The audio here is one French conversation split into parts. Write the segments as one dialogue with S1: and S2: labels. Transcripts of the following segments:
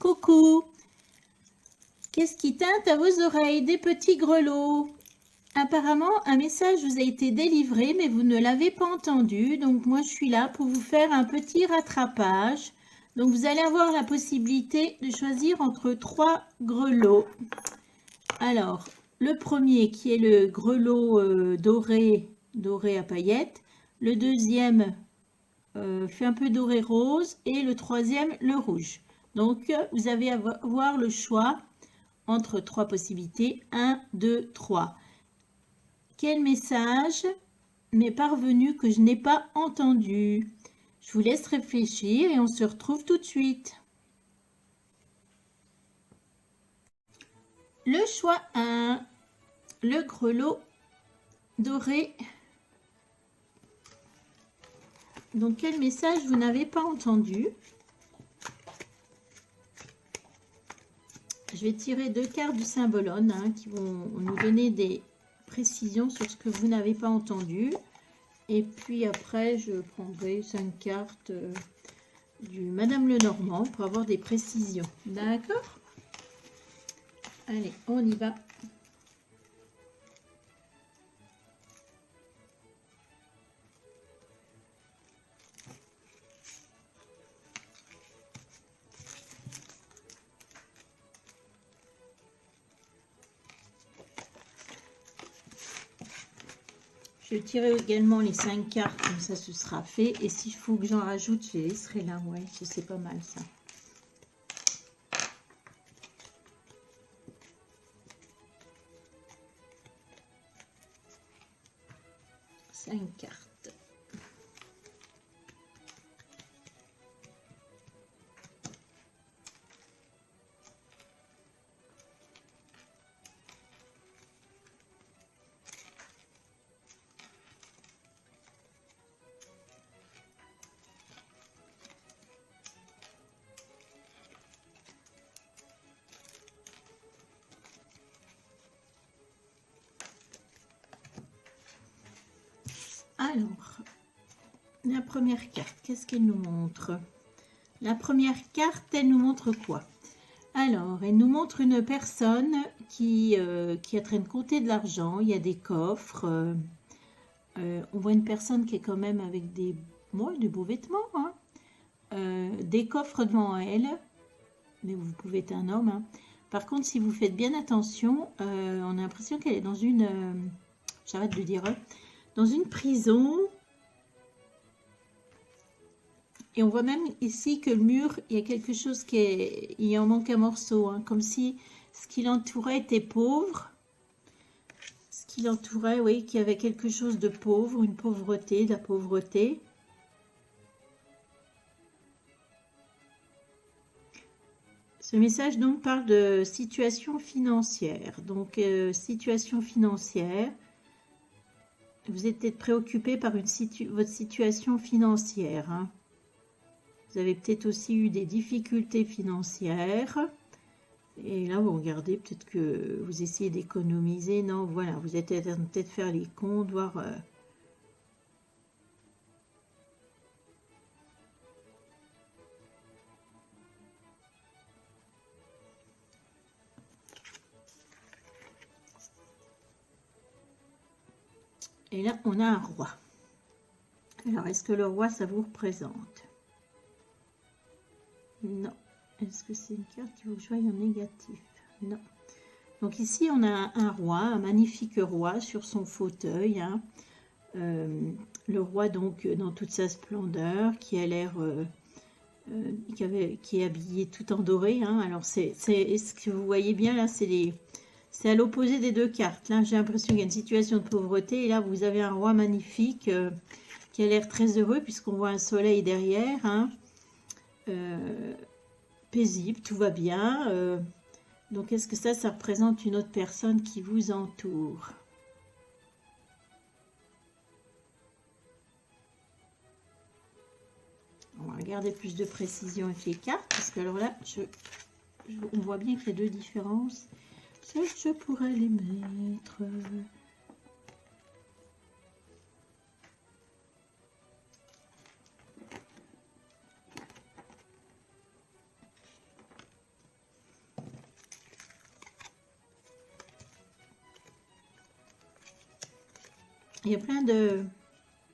S1: Coucou. Qu'est-ce qui teinte à vos oreilles? Des petits grelots. Apparemment, un message vous a été délivré, mais vous ne l'avez pas entendu. Donc, moi, je suis là pour vous faire un petit rattrapage. Donc, vous allez avoir la possibilité de choisir entre 3 grelots. Alors, le premier qui est le grelot doré à paillettes. Le deuxième fait un peu doré rose. Et le troisième, le rouge. Donc, vous allez avoir le choix entre 3 possibilités. 1, 2, 3. Quel message m'est parvenu que je n'ai pas entendu? Je vous laisse réfléchir et on se retrouve tout de suite. Le choix 1, le grelot doré. Donc, quel message vous n'avez pas entendu? Je vais tirer 2 cartes du symbolone qui vont nous donner des précisions sur ce que vous n'avez pas entendu. Et puis après, je prendrai 5 cartes du Madame Lenormand pour avoir des précisions. D'accord? Allez, on y va. Je tirerai également les 5 cartes, comme ça ce sera fait. Et s'il faut que j'en rajoute, je les laisserai là. Ouais, c'est pas mal ça. Cinq cartes. Alors, la première carte, qu'est-ce qu'elle nous montre? La première carte, elle nous montre quoi? Alors, elle nous montre une personne qui est en train de compter de l'argent. Il y a des coffres. On voit une personne qui est quand même avec des beaux vêtements. Des coffres devant elle. Mais vous pouvez être un homme. Par contre, si vous faites bien attention, on a l'impression qu'elle est dans une... j'arrête de dire... dans une prison. Et on voit même ici que le mur, il y a quelque chose qui est... il en manque un morceau. Comme si ce qui l'entourait était pauvre. Ce qui l'entourait, oui, qu'il y avait quelque chose de pauvre, une pauvreté, de la pauvreté. Ce message donc parle de situation financière. Donc, situation financière. Vous êtes peut-être préoccupé par votre situation financière. Vous avez peut-être aussi eu des difficultés financières. Et là, vous regardez, peut-être que vous essayez d'économiser. Non, voilà, vous êtes peut-être faire les comptes, voir... Et là, on a un roi. Alors, est-ce que le roi, ça vous représente? Non. Est-ce que c'est une carte qui vous joue en négatif? Non. Donc ici, on a un roi, un magnifique roi sur son fauteuil. Le roi, donc, dans toute sa splendeur, qui a l'air... qui est habillé tout en doré. Alors, est-ce que vous voyez bien, là, c'est à l'opposé des 2 cartes. Là, j'ai l'impression qu'il y a une situation de pauvreté. Et là, vous avez un roi magnifique qui a l'air très heureux, puisqu'on voit un soleil derrière. Paisible, tout va bien. Donc, est-ce que ça représente une autre personne qui vous entoure? On va regarder plus de précision avec les cartes, parce que alors là, on voit bien qu'il y a 2 différences. Ça, je pourrais les mettre... Il y a plein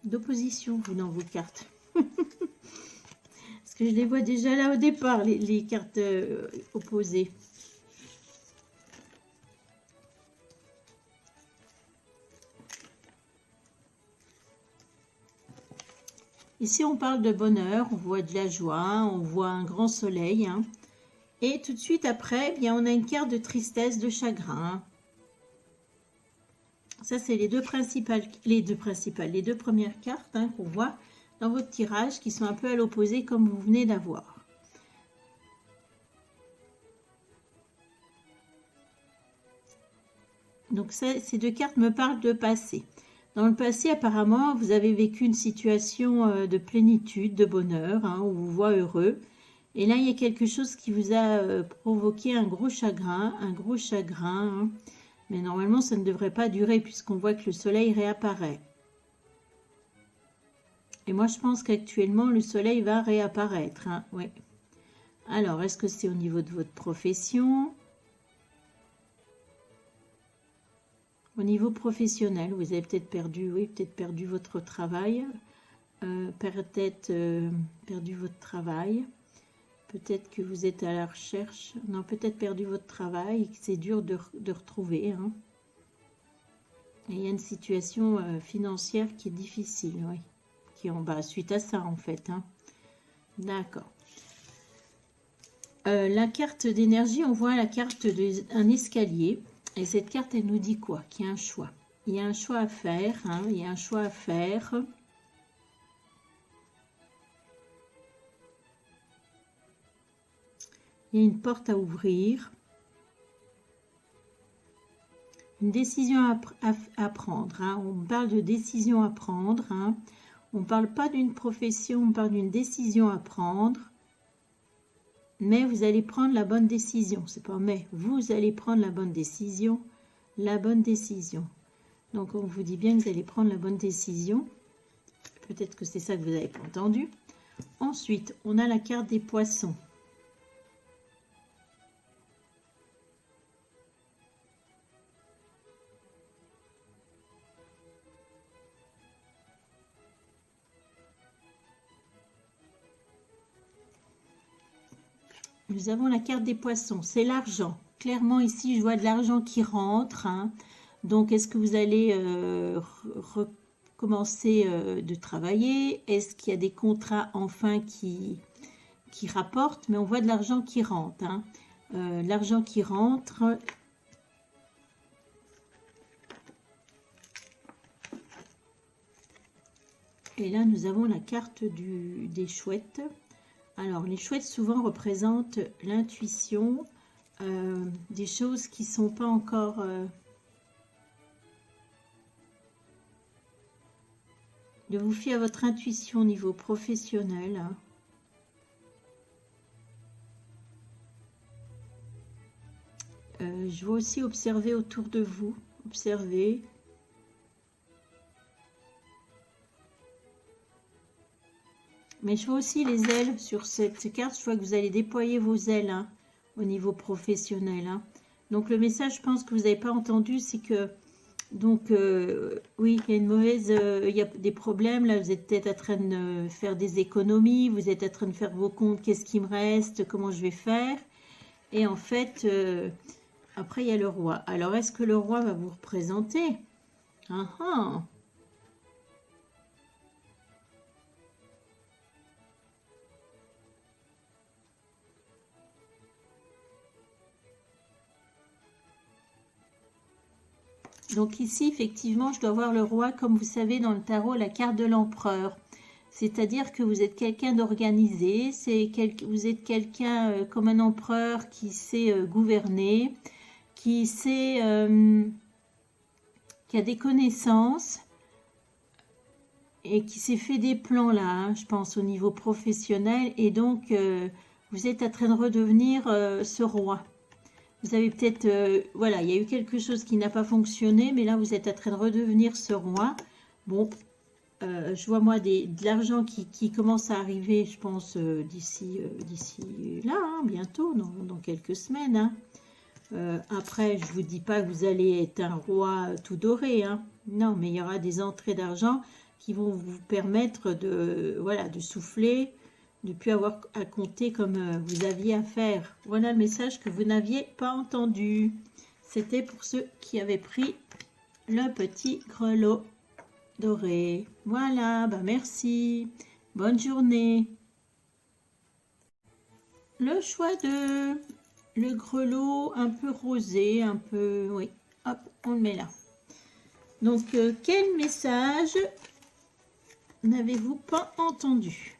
S1: d'oppositions dans vos cartes. Parce que je les vois déjà là au départ, les cartes opposées. Ici, on parle de bonheur, on voit de la joie, on voit un grand soleil. Hein. Et tout de suite après, eh bien, on a une carte de tristesse, de chagrin. Ça, c'est les deux premières cartes hein, qu'on voit dans votre tirage qui sont un peu à l'opposé comme vous venez d'avoir. Donc, ces deux cartes me parlent de passé. Dans le passé, apparemment, vous avez vécu une situation de plénitude, de bonheur, hein, où vous vous voyez heureux. Et là, il y a quelque chose qui vous a provoqué un gros chagrin, hein. Mais normalement, ça ne devrait pas durer puisqu'on voit que le soleil réapparaît. Et moi, je pense qu'actuellement, le soleil va réapparaître. Hein, ouais. Alors, est-ce que c'est au niveau de votre profession ? Au niveau professionnel, vous avez peut-être perdu, oui, peut-être perdu votre travail. Peut-être perdu votre travail. Peut-être que vous êtes à la recherche. Non, peut-être perdu votre travail et que c'est dur de retrouver. Hein. Et il y a une situation financière qui est difficile, oui. Qui est en bas, suite à ça, en fait. Hein. D'accord. La carte d'énergie, on voit la carte d'un escalier. Et cette carte, elle nous dit quoi? Qu'il y a un choix. Il y a un choix à faire. Hein. Il y a un choix à faire. Il y a une porte à ouvrir. Une décision à prendre. Hein. On parle de décision à prendre. Hein. On ne parle pas d'une profession, on parle d'une décision à prendre. Mais vous allez prendre la bonne décision. C'est pas mais, vous allez prendre la bonne décision. La bonne décision. Donc on vous dit bien que vous allez prendre la bonne décision. Peut-être que c'est ça que vous n'avez pas entendu. Ensuite, on a la carte des poissons. Nous avons la carte des poissons, c'est l'argent. Clairement ici, je vois de l'argent qui rentre. Hein. Donc, est-ce que vous allez recommencer de travailler? Est-ce qu'il y a des contrats enfin qui rapportent? Mais on voit de l'argent qui rentre. Hein. L'argent qui rentre. Et là, nous avons la carte des chouettes. Alors, les chouettes souvent représentent l'intuition, des choses qui ne sont pas encore... de vous fier à votre intuition au niveau professionnel. Hein. Je vois aussi observer autour de vous, observer. Mais je vois aussi les ailes sur cette carte. Je vois que vous allez déployer vos ailes hein, au niveau professionnel. Hein. Donc, le message, je pense que vous n'avez pas entendu, c'est que, donc, oui, il y a une mauvaise, il y a des problèmes. Là, vous êtes peut-être en train de faire des économies. Vous êtes en train de faire vos comptes. Qu'est-ce qui me reste? Comment je vais faire? Et en fait, après, il y a le roi. Alors, est-ce que le roi va vous représenter? Ah ah! Donc ici, effectivement, je dois voir le roi, comme vous savez, dans le tarot, la carte de l'empereur. C'est-à-dire que vous êtes quelqu'un d'organisé, vous êtes quelqu'un comme un empereur qui sait gouverner, qui sait, qui a des connaissances et qui s'est fait des plans là, hein, je pense, au niveau professionnel. Et donc, vous êtes en train de redevenir ce roi. Vous avez peut-être, voilà, il y a eu quelque chose qui n'a pas fonctionné, mais là, vous êtes en train de redevenir ce roi. Bon, je vois, moi, de l'argent qui commence à arriver, je pense, d'ici là, hein, bientôt, dans quelques semaines. Hein. Après, je ne vous dis pas que vous allez être un roi tout doré, hein, Non, mais il y aura des entrées d'argent qui vont vous permettre de, voilà, de souffler, de ne plus avoir à compter comme vous aviez à faire. Voilà le message que vous n'aviez pas entendu. C'était pour ceux qui avaient pris le petit grelot doré. Voilà, bah merci. Bonne journée. Le choix de le grelot un peu rosé, un peu... Oui, hop, on le met là. Donc, quel message n'avez-vous pas entendu?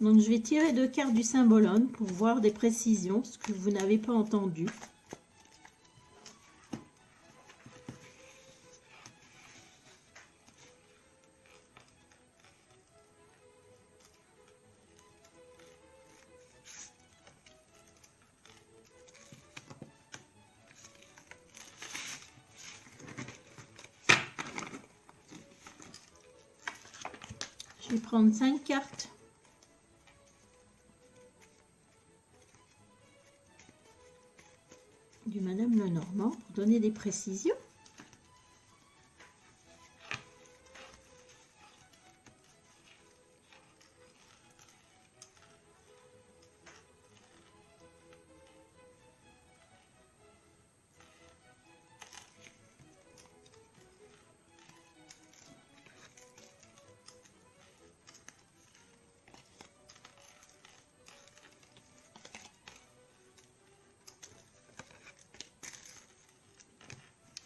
S1: Donc, je vais tirer 2 cartes du symbolone pour voir des précisions, ce que vous n'avez pas entendu. Je vais prendre 5 cartes. Du Madame Lenormand pour donner des précisions.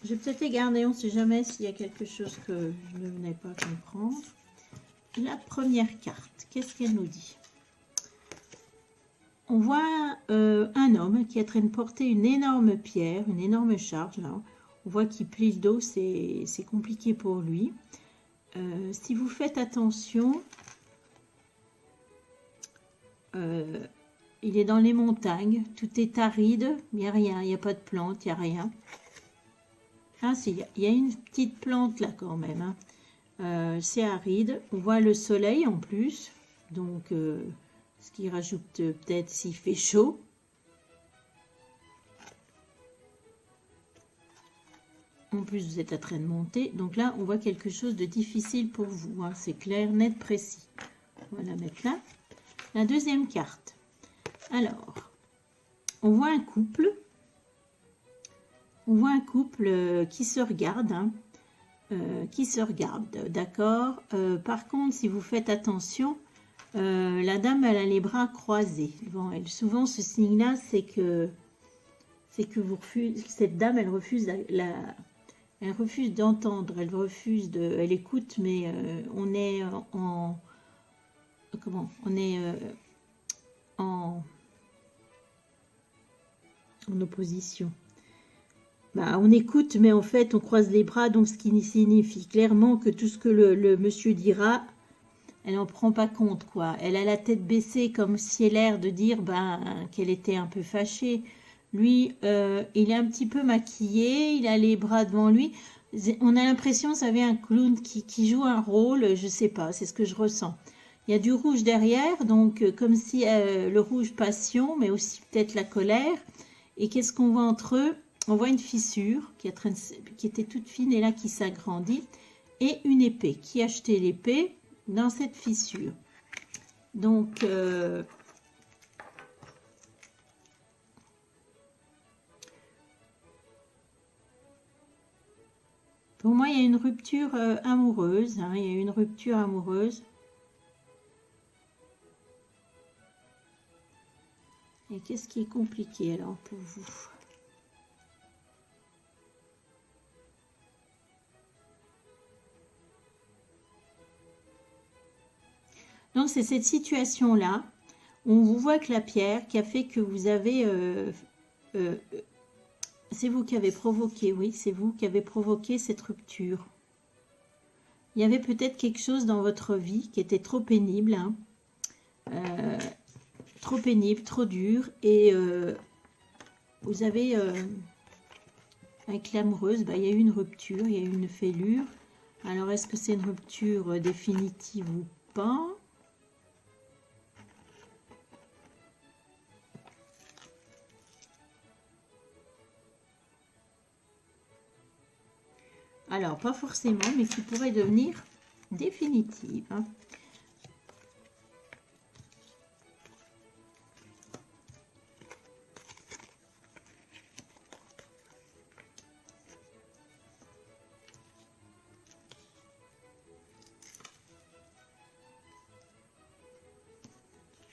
S1: Je vais peut-être les garder, on ne sait jamais s'il y a quelque chose que je ne venais pas comprendre. La première carte, qu'est-ce qu'elle nous dit? On voit un homme qui est en train de porter une énorme pierre, une énorme charge. Là. On voit qu'il plie le dos, c'est compliqué pour lui. Si vous faites attention, il est dans les montagnes, tout est aride, il n'y a rien, il n'y a pas de plante, il n'y a rien. Ah si, il y a une petite plante là quand même. Hein. C'est aride, on voit le soleil en plus, donc ce qui rajoute peut-être s'il fait chaud. En plus, vous êtes en train de monter. Donc là, on voit quelque chose de difficile pour vous. Hein. C'est clair, net, précis. On va la mettre là. La deuxième carte. Alors, on voit un couple. On voit un couple qui se regarde. Hein. Qui se regarde, d'accord. Par contre, si vous faites attention, la dame, elle a les bras croisés. Bon, elle, souvent, ce signe-là, c'est que vous refusez, cette dame, elle refuse elle refuse d'entendre, elle refuse de, elle écoute, mais on est en, comment, on est en opposition. Bah, on écoute, mais en fait, on croise les bras, donc ce qui signifie clairement que tout ce que le monsieur dira, elle n'en prend pas compte, quoi. Elle a la tête baissée, comme si elle a l'air de dire qu'elle était un peu fâchée. Lui, il est un petit peu maquillé, il a les bras devant lui. On a l'impression, vous savez, un clown qui joue un rôle, je sais pas, c'est ce que je ressens. Il y a du rouge derrière, donc comme si le rouge passion, mais aussi peut-être la colère. Et qu'est-ce qu'on voit entre eux? On voit une fissure qui était toute fine et là qui s'agrandit. Et une épée. Qui a jeté l'épée dans cette fissure? Donc, pour moi, il y a une rupture amoureuse. Hein, il y a une rupture amoureuse. Et qu'est-ce qui est compliqué alors pour vous? Donc, c'est cette situation-là. On vous voit que la pierre qui a fait que vous avez... c'est vous qui avez provoqué, oui, c'est vous qui avez provoqué cette rupture. Il y avait peut-être quelque chose dans votre vie qui était trop pénible, hein, trop pénible, trop dur, et vous avez, avec l'amoureuse, il y a eu une rupture, il y a eu une fêlure. Alors, est-ce que c'est une rupture définitive ou pas? Alors, pas forcément, mais qui pourrait devenir définitive. Hein.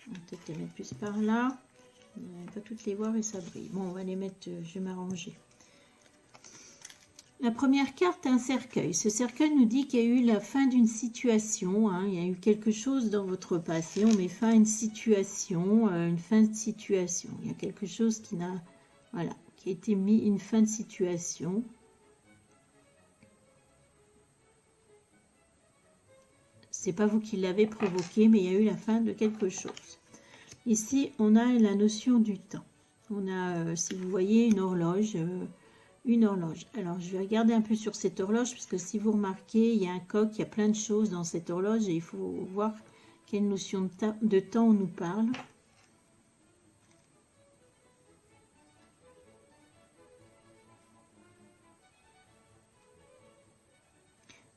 S1: On va peut-être les mettre plus par là. On va pas toutes les voir et ça brille. Bon, on va les mettre, je vais m'arranger. La première carte, un cercueil. Ce cercueil nous dit qu'il y a eu la fin d'une situation. Hein. Il y a eu quelque chose dans votre passé. On met fin à une situation, une fin de situation. Il y a quelque chose qui n'a, voilà, qui a été mis, une fin de situation. C'est pas vous qui l'avez provoqué, mais il y a eu la fin de quelque chose. Ici, on a la notion du temps. On a, si vous voyez, une horloge. Alors, je vais regarder un peu sur cette horloge, parce que si vous remarquez, il y a un coq, il y a plein de choses dans cette horloge, et il faut voir quelle notion de temps on nous parle.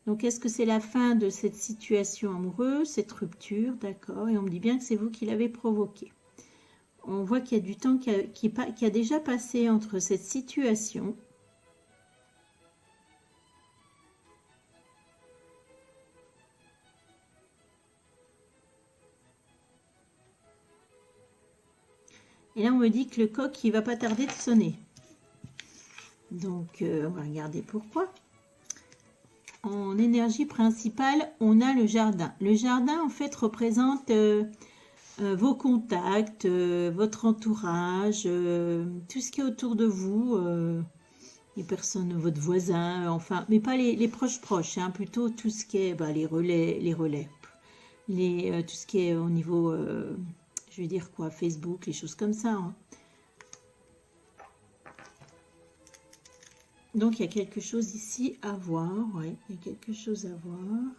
S1: Donc, est-ce que c'est la fin de cette situation amoureuse, cette rupture, d'accord? Et on me dit bien que c'est vous qui l'avez provoqué. On voit qu'il y a du temps qui a déjà passé entre cette situation. Et là, on me dit que le coq, il va pas tarder de sonner. Donc, on va regarder pourquoi. En énergie principale, on a le jardin. Le jardin, en fait, représente vos contacts, votre entourage, tout ce qui est autour de vous, les personnes, votre voisin, enfin, mais pas les proches, hein, plutôt tout ce qui est les relais, tout ce qui est au niveau, je vais dire quoi, Facebook, les choses comme ça. Hein. Donc, il y a quelque chose ici à voir. Oui, il y a quelque chose à voir.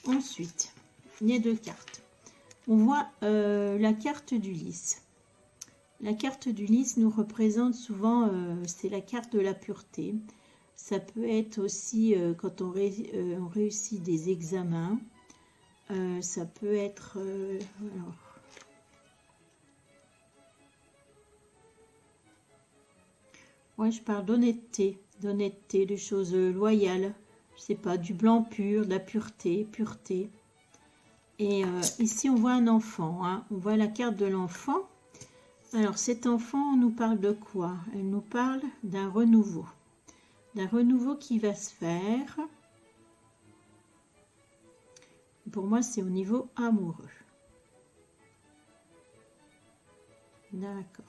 S1: Ensuite, il y a deux cartes. On voit la carte du lys. La carte du lys nous représente souvent, c'est la carte de la pureté. Ça peut être aussi quand on réussit des examens. Ça peut être... alors, ouais, je parle d'honnêteté, de choses loyales. Je sais pas, du blanc pur, de la pureté. Et ici, on voit un enfant. Hein. On voit la carte de l'enfant. Alors, cet enfant, on nous parle de quoi? Elle nous parle d'un renouveau. D'un renouveau qui va se faire. Pour moi, c'est au niveau amoureux. D'accord.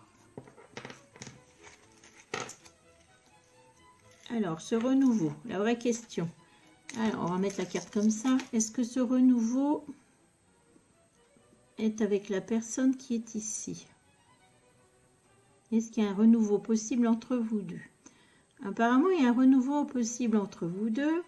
S1: Alors, ce renouveau, la vraie question. Alors, on va mettre la carte comme ça. Est-ce que ce renouveau est avec la personne qui est ici? Est-ce qu'il y a un renouveau possible entre vous deux? Apparemment, il y a un renouveau possible entre vous deux.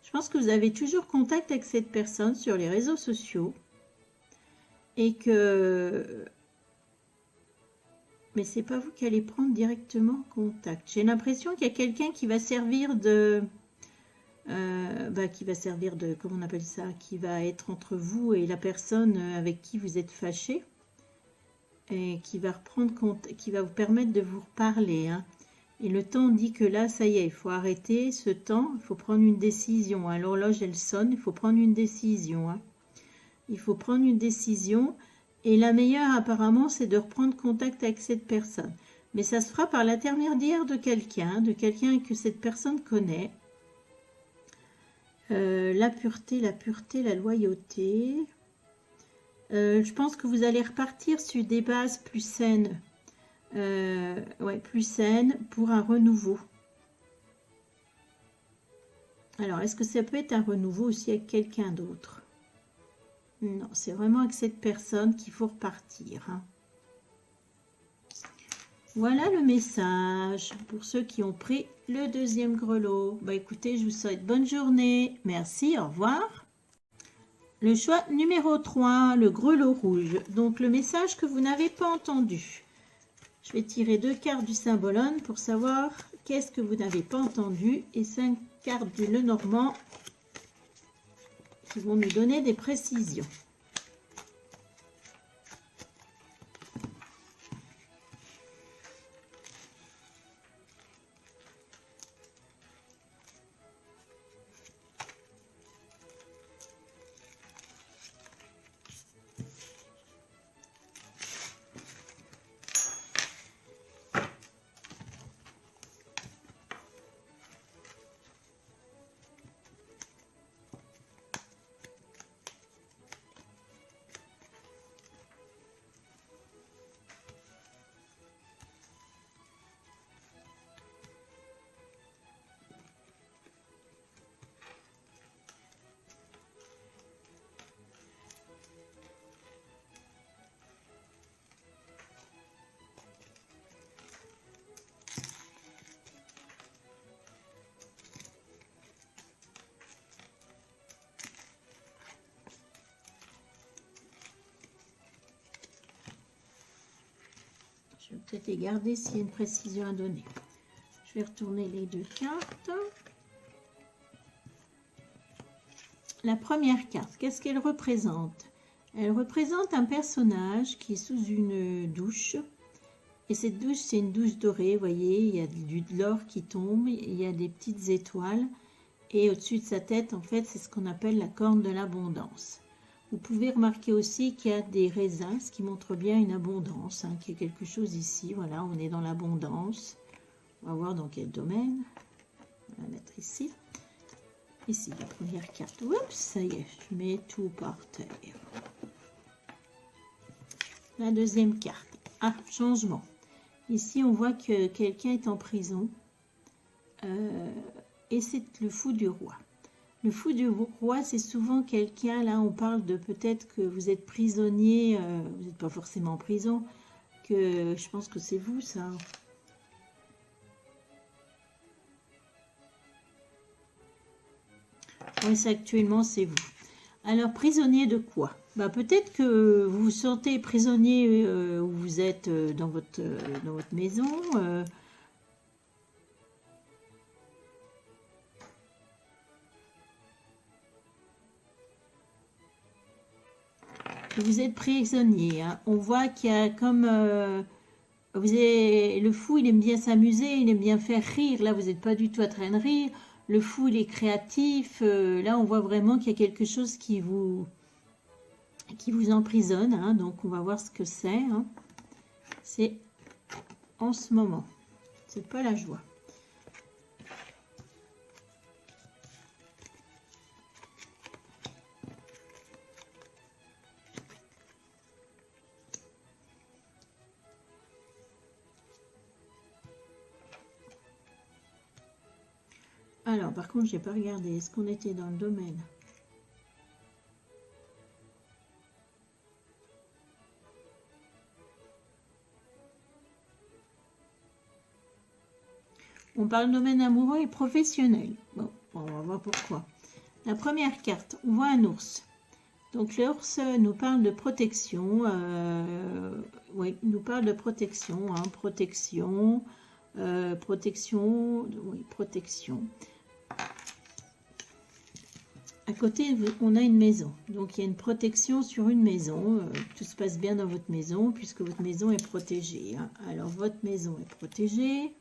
S1: Je pense que vous avez toujours contact avec cette personne sur les réseaux sociaux et que... Mais c'est pas vous qui allez prendre directement contact. J'ai l'impression qu'il y a quelqu'un qui va servir de... comment on appelle ça? Qui va être entre vous et la personne avec qui vous êtes fâché. Et qui va reprendre compte, qui va vous permettre de vous reparler. Hein. Et le temps dit que là, ça y est, il faut arrêter ce temps, il faut prendre une décision. Hein. L'horloge, elle sonne, il faut prendre une décision. Hein. Il faut prendre une décision. Et la meilleure, apparemment, c'est de reprendre contact avec cette personne. Mais ça se fera par l'intermédiaire de quelqu'un que cette personne connaît. La pureté, la loyauté. Je pense que vous allez repartir sur des bases plus saines. Plus saine pour un renouveau. Alors, est-ce que ça peut être un renouveau aussi avec quelqu'un d'autre? Non, c'est vraiment avec cette personne qu'il faut repartir. Hein. Voilà le message pour ceux qui ont pris le deuxième grelot. Bah écoutez, je vous souhaite bonne journée. Merci, au revoir. Le choix numéro 3, le grelot rouge. Donc, le message que vous n'avez pas entendu. Je vais tirer 2 cartes du Symbolone pour savoir qu'est-ce que vous n'avez pas entendu. Et 5 cartes du Lenormand qui vont nous donner des précisions. Je vais peut-être les garder s'il y a une précision à donner. Je vais retourner les 2 cartes. La première carte, qu'est-ce qu'elle représente? Elle représente un personnage qui est sous une douche. Et cette douche, c'est une douche dorée, vous voyez, il y a de l'or qui tombe, il y a des petites étoiles. Et au-dessus de sa tête, en fait, c'est ce qu'on appelle la corne de l'abondance. Vous pouvez remarquer aussi qu'il y a des raisins, ce qui montre bien une abondance, hein, qu'il y a quelque chose ici. Voilà, on est dans l'abondance. On va voir dans quel domaine. On va la mettre ici. Ici, la première carte. Oups, ça y est, je mets tout par terre. La deuxième carte. Ah, changement. Ici, on voit que quelqu'un est en prison. Et c'est le fou du roi. Le fou du roi, c'est souvent quelqu'un, là on parle de peut-être que vous êtes prisonnier, vous n'êtes pas forcément en prison, que je pense que c'est vous ça. Oui, actuellement c'est vous. Alors prisonnier de quoi? Bah, peut-être que vous vous sentez prisonnier où vous êtes dans votre maison. Vous êtes prisonnier, hein. On voit qu'il y a comme le fou, il aime bien s'amuser, il aime bien faire rire. Là, vous n'êtes pas du tout en train de rire. Le fou, il est créatif. Là, on voit vraiment qu'il y a quelque chose qui vous emprisonne, hein. Donc, on va voir ce que c'est, hein. C'est en ce moment. C'est pas la joie. Alors, par contre, j'ai pas regardé. Est-ce qu'on était dans le domaine? On parle domaine amoureux et professionnel. Bon, on va voir pourquoi. La première carte, on voit un ours. Donc l'ours nous parle de protection. Oui, il nous parle de protection. Hein, protection. Oui, protection. À côté, on a une maison. Donc, il y a une protection sur une maison. Tout se passe bien dans votre maison puisque votre maison est protégée. Hein. Alors, votre maison est protégée.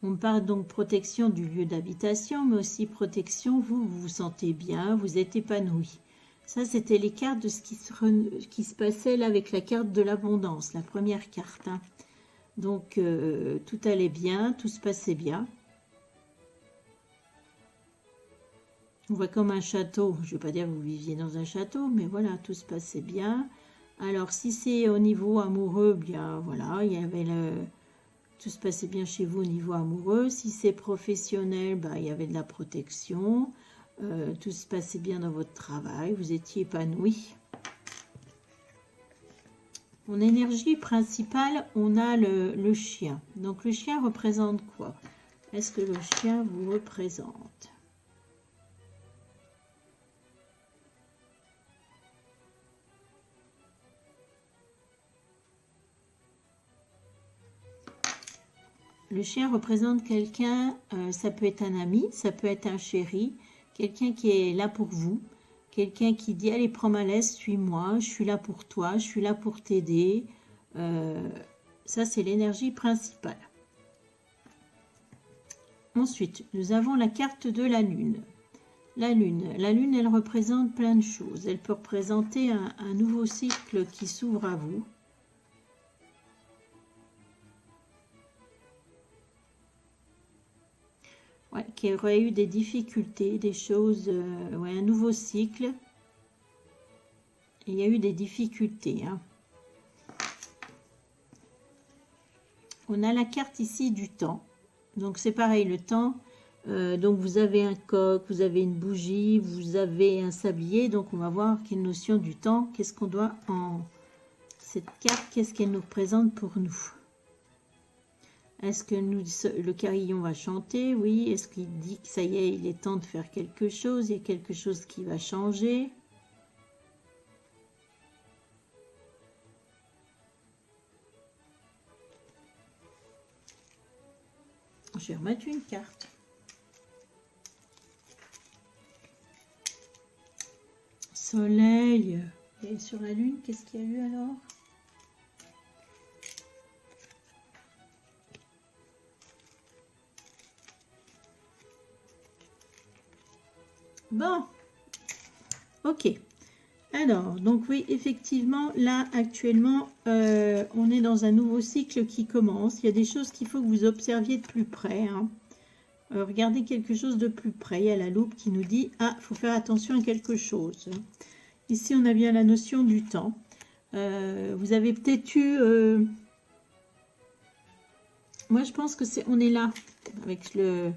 S1: On parle donc protection du lieu d'habitation, mais aussi protection, vous vous sentez bien, vous êtes épanoui. Ça, c'était les cartes de ce qui se passait là avec la carte de l'abondance, la première carte. Hein. Donc, tout allait bien, tout se passait bien. On voit comme un château. Je ne vais pas dire que vous viviez dans un château, mais voilà, tout se passait bien. Alors, si c'est au niveau amoureux, bien voilà, il y avait tout se passait bien chez vous au niveau amoureux. Si c'est professionnel, bah, il y avait de la protection. Tout se passait bien dans votre travail. Vous étiez épanoui. En énergie principale, on a le chien. Donc, le chien représente quoi? est-ce que le chien vous représente? Le chien représente quelqu'un, ça peut être un ami, ça peut être un chéri, quelqu'un qui est là pour vous, quelqu'un qui dit allez prends ma laisse, suis-moi, je suis là pour toi, je suis là pour t'aider. Ça c'est l'énergie principale. Ensuite, nous avons la carte de la lune. La lune, elle représente plein de choses. Elle peut représenter un nouveau cycle qui s'ouvre à vous. Ouais, qui aurait eu des difficultés, des choses, ouais, un nouveau cycle. Il y a eu des difficultés. Hein. On a la carte ici du temps. Donc c'est pareil, le temps. Donc vous avez un coq, vous avez une bougie, vous avez un sablier. Donc on va voir quelle notion du temps. Qu'est-ce qu'on doit en... Cette carte, qu'est-ce qu'elle nous présente pour nous? Est-ce que le carillon va chanter? Oui. Est-ce qu'il dit que ça y est, il est temps de faire quelque chose? Il y a quelque chose qui va changer. Je vais remettre une carte. Soleil. Et sur la lune, qu'est-ce qu'il y a eu alors? Bon, ok. Alors, donc oui, effectivement, là, actuellement, on est dans un nouveau cycle qui commence. Il y a des choses qu'il faut que vous observiez de plus près. Hein. Regardez quelque chose de plus près. Il y a la loupe qui nous dit, ah, il faut faire attention à quelque chose. Ici, on a bien la notion du temps. Vous avez peut-être eu... moi, je pense que on est là, avec le...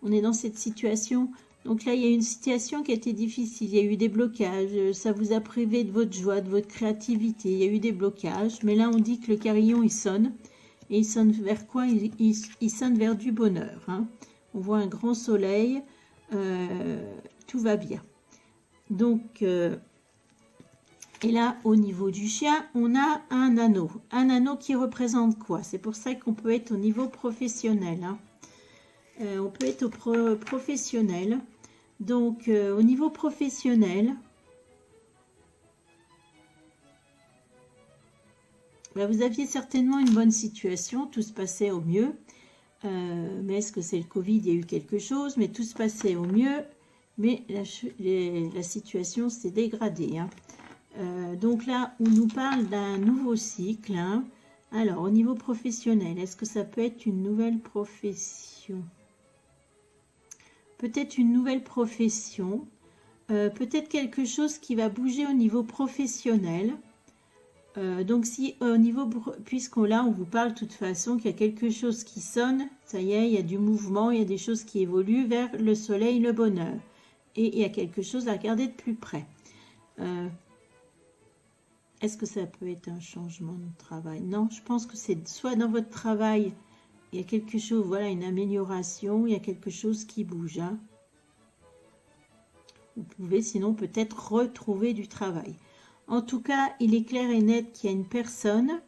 S1: On est dans cette situation... Donc là, il y a une situation qui a été difficile, il y a eu des blocages, ça vous a privé de votre joie, de votre créativité, il y a eu des blocages. Mais là, on dit que le carillon, il sonne. Et il sonne vers quoi? Il sonne vers du bonheur. Hein. On voit un grand soleil, tout va bien. Donc, et là, au niveau du chien, on a un anneau. Un anneau qui représente quoi? C'est pour ça qu'on peut être au niveau professionnel. Hein. On peut être au professionnel. Donc, au niveau professionnel, bah, vous aviez certainement une bonne situation, tout se passait au mieux. Mais est-ce que c'est le Covid? Il y a eu quelque chose, mais tout se passait au mieux. Mais la situation s'est dégradée. Hein. Donc là, on nous parle d'un nouveau cycle. Hein. Alors, au niveau professionnel, est-ce que ça peut être une nouvelle profession? Peut-être une nouvelle profession, peut-être quelque chose qui va bouger au niveau professionnel. Donc si au niveau, puisqu'on là on vous parle de toute façon qu'il y a quelque chose qui sonne, ça y est, il y a du mouvement, il y a des choses qui évoluent vers le soleil, le bonheur. Et il y a quelque chose à regarder de plus près. Est-ce que ça peut être un changement de travail? Non, je pense que c'est soit dans votre travail, il y a quelque chose, voilà, une amélioration, il y a quelque chose qui bouge. Hein. Vous pouvez sinon peut-être retrouver du travail. En tout cas, il est clair et net qu'il y a une personne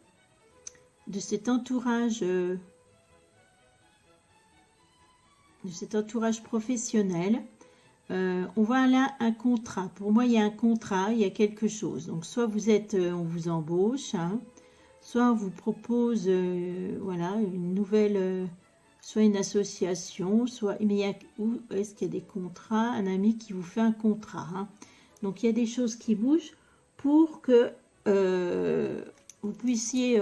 S1: de cet entourage professionnel. On voit là un contrat. Pour moi, il y a un contrat, il y a quelque chose. Donc, soit vous êtes, on vous embauche, hein, soit on vous propose, voilà, une nouvelle, soit une association, soit, mais où est-ce qu'il y a des contrats? Un ami qui vous fait un contrat. Hein. Donc, il y a des choses qui bougent pour que vous puissiez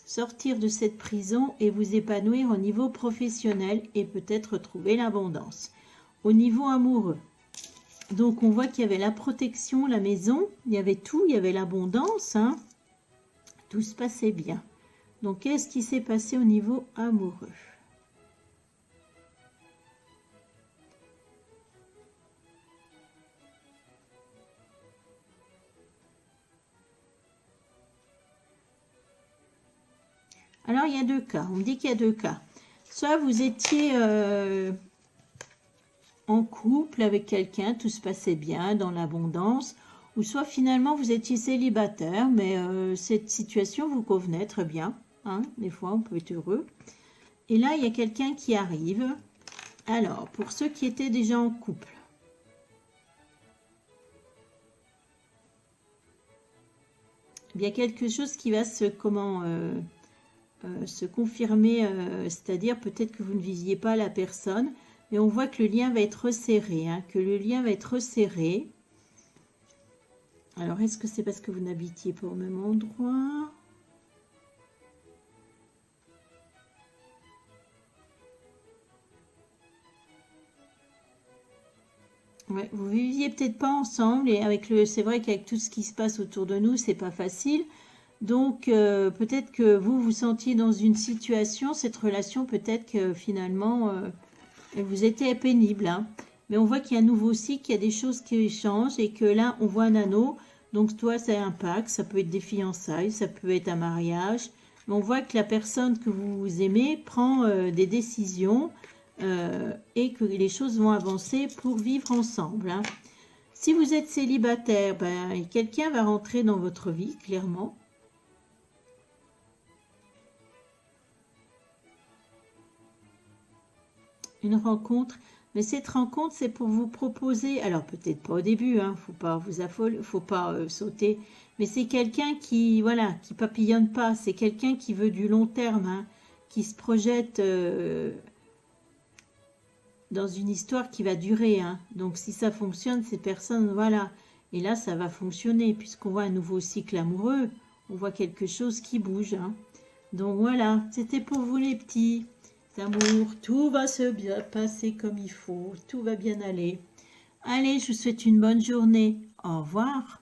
S1: sortir de cette prison et vous épanouir au niveau professionnel et peut-être retrouver l'abondance. Au niveau amoureux, donc on voit qu'il y avait la protection, la maison, il y avait tout, il y avait l'abondance, hein. Tout se passait bien. Donc qu'est-ce qui s'est passé au niveau amoureux? Alors il y a deux cas, on me dit qu'il y a deux cas. Soit vous étiez en couple avec quelqu'un, tout se passait bien, dans l'abondance, ou soit finalement vous étiez célibataire, mais cette situation vous convenait très bien. Hein, des fois, on peut être heureux. Et là, il y a quelqu'un qui arrive. Alors, pour ceux qui étaient déjà en couple, il y a quelque chose qui va se confirmer, c'est-à-dire peut-être que vous ne visiez pas la personne, mais on voit que le lien va être resserré, hein, que le lien va être resserré. Alors, est-ce que c'est parce que vous n'habitiez pas au même endroit? Ouais, vous viviez peut-être pas ensemble, et c'est vrai qu'avec tout ce qui se passe autour de nous, c'est pas facile. Donc, peut-être que vous vous sentiez dans une situation, cette relation, peut-être que finalement, elle vous était pénible. Hein. Mais on voit qu'il y a un nouveau cycle, qu'il y a des choses qui changent et que là, on voit un anneau. Donc, toi, ça impacte, ça peut être des fiançailles, ça peut être un mariage. Mais on voit que la personne que vous aimez prend des décisions et que les choses vont avancer pour vivre ensemble. Hein. Si vous êtes célibataire, ben, quelqu'un va rentrer dans votre vie, clairement. Une rencontre, mais cette rencontre, c'est pour vous proposer, alors peut-être pas au début, hein, faut pas vous affoler, faut pas sauter, mais c'est quelqu'un qui, voilà, qui papillonne pas, c'est quelqu'un qui veut du long terme, hein, qui se projette dans une histoire qui va durer, hein. Donc si ça fonctionne, ces personnes, voilà, et là ça va fonctionner, puisqu'on voit un nouveau cycle amoureux, on voit quelque chose qui bouge, hein. Donc voilà, c'était pour vous les petits amours, tout va se bien passer comme il faut, tout va bien aller. Allez, je vous souhaite une bonne journée. Au revoir.